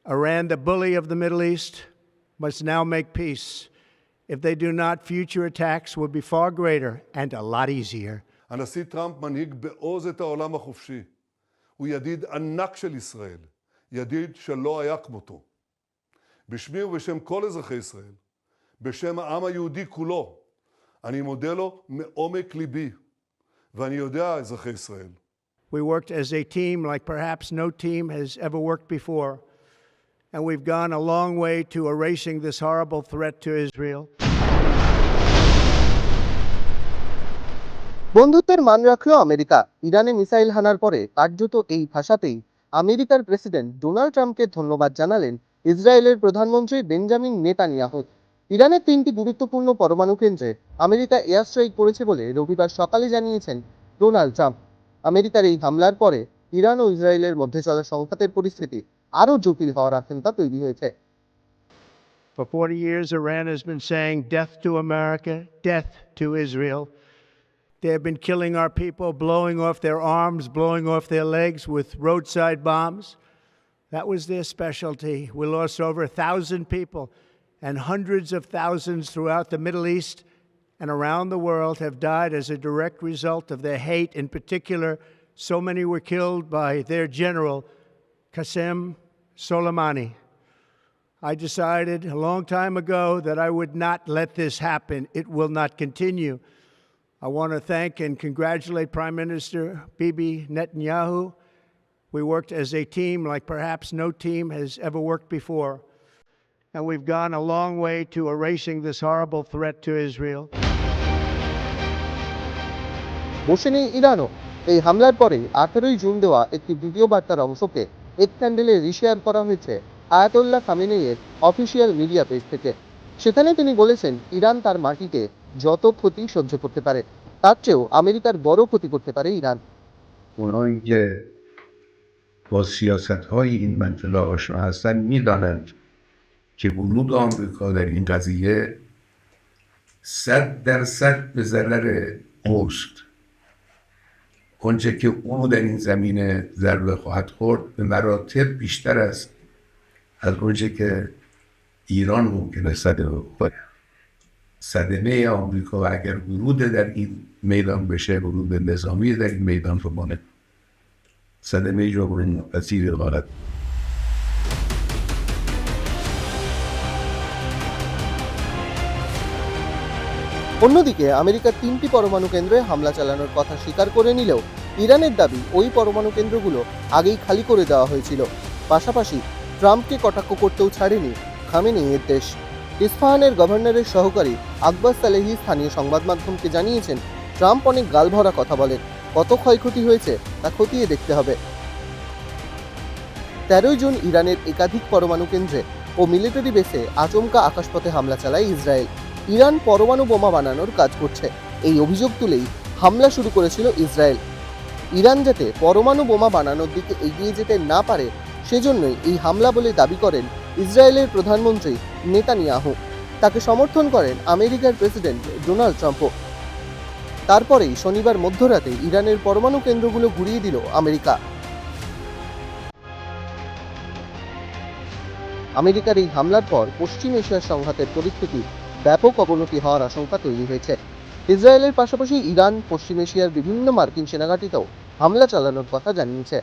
Iran, the bully of the Middle East, must now make peace. If they do not, future attacks will be far greater and a lot easier. הנשיא טראמפ מנהיג בעוז את העולם החופשי. הוא ידיד ענק של ישראל, ידיד שלא היה כמותו. בשמי ובשם כל אזרחי ישראל, בשם העם היהודי כולו, אני מודה לו מעומק ליבי, ואני יודע, אזרחי ישראל. We worked as a team like perhaps no team has ever worked before, and we've gone a long way to erasing this horrible threat to Israel. বন্ধুত্বের মান রাখল America. ইরানে missile হানার পরে কার্যত এই ভাষাতেই আমেরিকার president Donald ট্রাম্পকে ধন্যবাদ জানালেন ইসরায়েলের প্রধানমন্ত্রী বেঞ্জামিন নেতানিয়াহু। ইরানের 3টি গুরুত্বপূর্ণ পরমাণু কেন্দ্রে আমেরিকা এয়ার স্ট্রাইক করেছে বলে রবিবার সকালে জানিয়েছেন ডোনাল্ড ট্রাম্প। আমেরিকার এই হামলার পরে ইরান ও ইসরায়েলের মধ্যে চলা সংঘাতের পরিস্থিতি আরও জটিল হওয়ার আশঙ্কা তৈরি হয়েছে। For 40 years, Iran has been saying death to America, death to Israel. They have been killing our people, blowing off their arms, blowing off their legs with roadside bombs. That was their specialty. We lost over 1,000 people, and hundreds of thousands throughout the Middle East and around the world have died as a direct result of their hate. In particular, so many were killed by their general, Qasem Soleimani. I decided a long time ago that I would not let this happen. It will not continue. I want to thank and congratulate Prime Minister Bibi Netanyahu. We worked as a team like perhaps no team has ever worked before. And we've gone a long way to erasing this horrible threat to Israel. বসে নেই ইরানও। এই হামলার পরে 18 June দেওয়া একটি video বার্তার অংশকে x হ্যান্ডেলে রিশেয়ার করা হয়েছে আয়াতুল্লাহ খামেনেইয়ের অফিসিয়াল মিডিয়া পেজ থেকে। সেখানে তিনি বলেছেন, ইরান তার মাটিতে যত ক্ষতি সহ্য করতে পারে তার চেয়েও আমেরিকার বড় ক্ষতি করতে পারে ইরান। اونایی که با سیاست‌های این منطقه آشنا هستن می‌دانند که ورود آمریکا در این قضیه 100% به ضرر اوست. آنچه که او در این زمینه ضربه خواهد خورد به مراتب بیشتر است از آنچه که ایران ممکنه صدمه بخوره. صدمه آمریکا و اگر ورود در این میدان بشه، ورود نظامی در این میدان رو بانه، صدمه جبران ناپذیر خواهد. অন্যদিকে আমেরিকার 3টি পরমাণু কেন্দ্রে হামলা চালানোর কথা স্বীকার করে নিলেও ইরানের দাবি ওই পরমাণু কেন্দ্রগুলো আগেই খালি করে দেওয়া হয়েছিল। পাশাপাশি ট্রাম্পকে কটাক্ষ করতেও ছাড়েনি খামেনেইয়ের দেশ। ইস্পাহানের গভর্নরের সহকারী আকবর সালেহি স্থানীয় সংবাদ মাধ্যমকে জানিয়েছেন, ট্রাম্প অনেক গালভরা কথা বলেন, কত ক্ষয়ক্ষতি হয়েছে তা খতিয়ে দেখতে হবে। 13 জুন ইরানের একাধিক পরমাণু কেন্দ্রে ও মিলিটারি বেসে আচমকা আকাশপথে হামলা চালায় ইসরায়েল। ইরান পরমাণু বোমা বানানোর কাজ করছে, এই অভিযোগ তুলেই হামলা শুরু করেছিল ইসরায়েল। ইরান যাতে পরমাণু বোমা বানানোর দিকে এগিয়ে যেতে না পারে সেজন্যই এই হামলা বলে দাবি করেন ইসরায়েলের প্রধানমন্ত্রী নেতানিয়াহু। তাকে সমর্থন করেন আমেরিকার প্রেসিডেন্ট ডোনাল্ড ট্রাম্পও। তারপরেই শনিবার মধ্যরাতে ইরানের পরমাণু কেন্দ্রগুলো ঘুরিয়ে দিল আমেরিকা। আমেরিকার এই হামলার পর পশ্চিম এশিয়ার সংঘাতের পরিস্থিতি ব্যাপক অবনতি হওয়ার আশঙ্কা তৈরি হয়েছে। ইসরায়েলের পাশাপাশি ইরান পশ্চিম এশিয়ার বিভিন্ন মার্কিন সেনাঘাঁটিতেও হামলা চালানোর কথা জানিয়েছে।